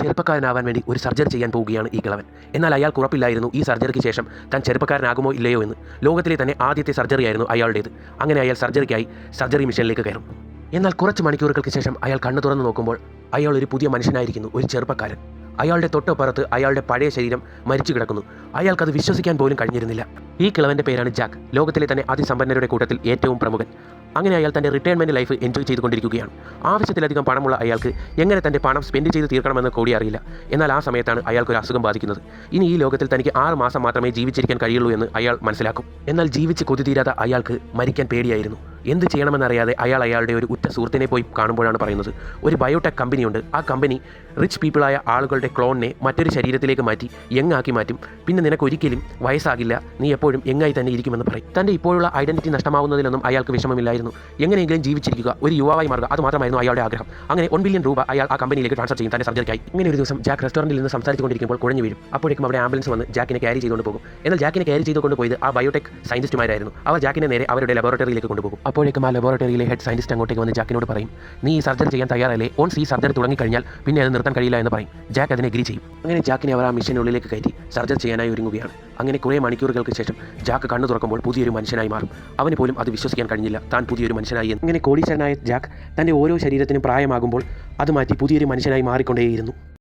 ചെറുപ്പക്കാരനാവാൻ വേണ്ടി ഒരു സർജറി ചെയ്യാൻ പോവുകയാണ് ഈ കിളവൻ. എന്നാൽ അയാൾക്ക് ഉറപ്പില്ലായിരുന്നു ഈ സർജറിക്ക് ശേഷം താൻ ചെറുപ്പക്കാരനാകുമോ ഇല്ലയോ എന്ന്. ലോകത്തിലെ തന്നെ ആദ്യത്തെ സർജറി ആയിരുന്നു അയാളുടേത്. അങ്ങനെ അയാൾ സർജറിക്കായി സർജറി മെഷീനിലേക്ക് കയറും. എന്നാൽ കുറച്ച് മണിക്കൂറുകൾക്ക് ശേഷം അയാൾ കണ്ണു തുറന്നു നോക്കുമ്പോൾ അയാൾ ഒരു പുതിയ മനുഷ്യനായിരിക്കുന്നു, ഒരു ചെറുപ്പക്കാരൻ. അയാളുടെ തൊട്ടപ്പുറത്ത് അയാളുടെ പഴയ ശരീരം മരിച്ചു കിടക്കുന്നു. അയാൾക്കത് വിശ്വസിക്കാൻ പോലും കഴിഞ്ഞിരുന്നില്ല. ഈ കിളവൻ്റെ പേരാണ് ജാക്ക്. ലോകത്തിലെ തന്നെ അതിസമ്പന്നരുടെ കൂട്ടത്തിൽ ഏറ്റവും പ്രമുഖൻ. അങ്ങനെ അയാൾ തൻ്റെ റിട്ടയർമെൻറ്റ് ലൈഫ് എൻജോയ് ചെയ്തുകൊണ്ടിരിക്കുകയാണ്. ആവശ്യത്തിലധികം പണമുള്ള അയാൾക്ക് എങ്ങനെ തൻ്റെ പണം സ്പെൻഡ് ചെയ്ത് തീർക്കണമെന്ന് കൂടി അറിയില്ല. എന്നാൽ ആ സമയത്താണ് അയാൾക്കൊരു അസുഖം ബാധിക്കുന്നത്. ഇനി ഈ ലോകത്തിൽ തനിക്ക് 6 മാസം മാത്രമേ ജീവിച്ചിരിക്കാൻ കഴിയുള്ളൂ എന്ന് അയാൾ മനസ്സിലാക്കും. എന്നാൽ ജീവിച്ച് കൊതി തീരാത്ത അയാൾക്ക് മരിക്കാൻ പേടിയായിരുന്നു. എന്ത് ചെയ്യണമെന്നറിയാതെ അയാൾ അയാളുടെ ഒരു ഉറ്റ സുഹൃത്തിനെ പോയി കാണുമ്പോഴാണ് പറയുന്നത്, ഒരു ബയോടെക് കമ്പനിയുണ്ട്. ആ കമ്പനി റിച്ച് പീപ്പിളായ ആളുകളുടെ ക്ലോണിനെ മറ്റൊരു ശരീരത്തിലേക്ക് മാറ്റി യങ്ങാക്കി മാറ്റും. പിന്നെ നിനക്ക് ഒരിക്കലും വയസ്സാകില്ല, നീ എപ്പോഴും യങ്ങായി തന്നെ ഇരിക്കുമെന്ന് പറയും. തൻ്റെ ഇപ്പോഴുള്ള ഐഡന്റിറ്റി നഷ്ടമാവുന്നതിലൊന്നും അയാൾക്ക് വിഷമമില്ലായിരുന്നു. എങ്ങനെയെങ്കിലും ജീവിച്ചിരിക്കുക, ഒരു യുവാവായി മാറുക, അത് മാത്രമായിരുന്നു അയാളുടെ ആഗ്രഹം. അങ്ങനെ 1 ബില്യൺ രൂപ അയാൾ ആ കമ്പനിയിലേക്ക് ട്രാൻസ്ഫർ ചെയ്യും തൻ്റെ സർജറിക്കായി. ഇങ്ങനെ ഒരു ദിവസം ജാക്ക് റെസ്റ്റോറൻറ്റിൽ നിന്ന് സംസാരിച്ചുകൊണ്ടിരിക്കുമ്പോൾ കുഴഞ്ഞു വീഴും. അപ്പോഴേക്കും അവിടെ ആംബുലൻസ് വന്ന് ജാക്കിനെ ക്യാരി ചെയ്തുകൊണ്ട് പോകും. എന്നാൽ ജാക്കിനെ ക്യാരി ചെയ്തുകൊണ്ട് പോയത് ആ ബയോടെക് സയന്റിസ്റ്റുമാരായിരുന്നു. അവർ ജാക്കിനെ നേരെ അവരുടെ ലബോറട്ടറിയിലേക്ക് കൊണ്ടുപോകും. അപ്പോഴേക്കും ആ ലബോറട്ടറിയിലെ ഹെഡ് സയന്റിസ്റ്റ് അങ്ങോട്ടേക്ക് വന്ന് ജാക്കിനോട് പറയും, നീ ഈ സർജറി ചെയ്യാൻ തയ്യാറല്ലേ? ഓൺസ് ഈ സർജറി തുടങ്ങിക്കഴിഞ്ഞാൽ പിന്നെ അത് നിർത്താൻ കഴിയില്ല എന്ന് പറയും. ജാക്ക് അതിനെ എഗ്രി ചെയ്യും. അങ്ങനെ ജാക്കിനെ അവർ ആ മെഷീനുള്ളിലേക്ക് കയറ്റി സർജറി ചെയ്യാനായി ഒരുങ്ങുകയാണ്. അങ്ങനെ കുറേ മണിക്കൂറുകൾക്ക് ശേഷം ജാക്ക് കണ്ണു തുറക്കുമ്പോൾ പുതിയൊരു മനുഷ്യനായി മാറും. അവന് പോലും അത് വിശ്വസിക്കാൻ കഴിഞ്ഞില്ല, താൻ പുതിയൊരു മനുഷ്യനായി എന്ന്. അങ്ങനെ കോടീശ്വരനായ ജാക്ക് തൻ്റെ ഓരോ ശരീരത്തിനും പ്രായമാകുമ്പോൾ അത് മാറ്റി പുതിയൊരു മനുഷ്യനായി മാറിക്കൊണ്ടേയിരുന്നു.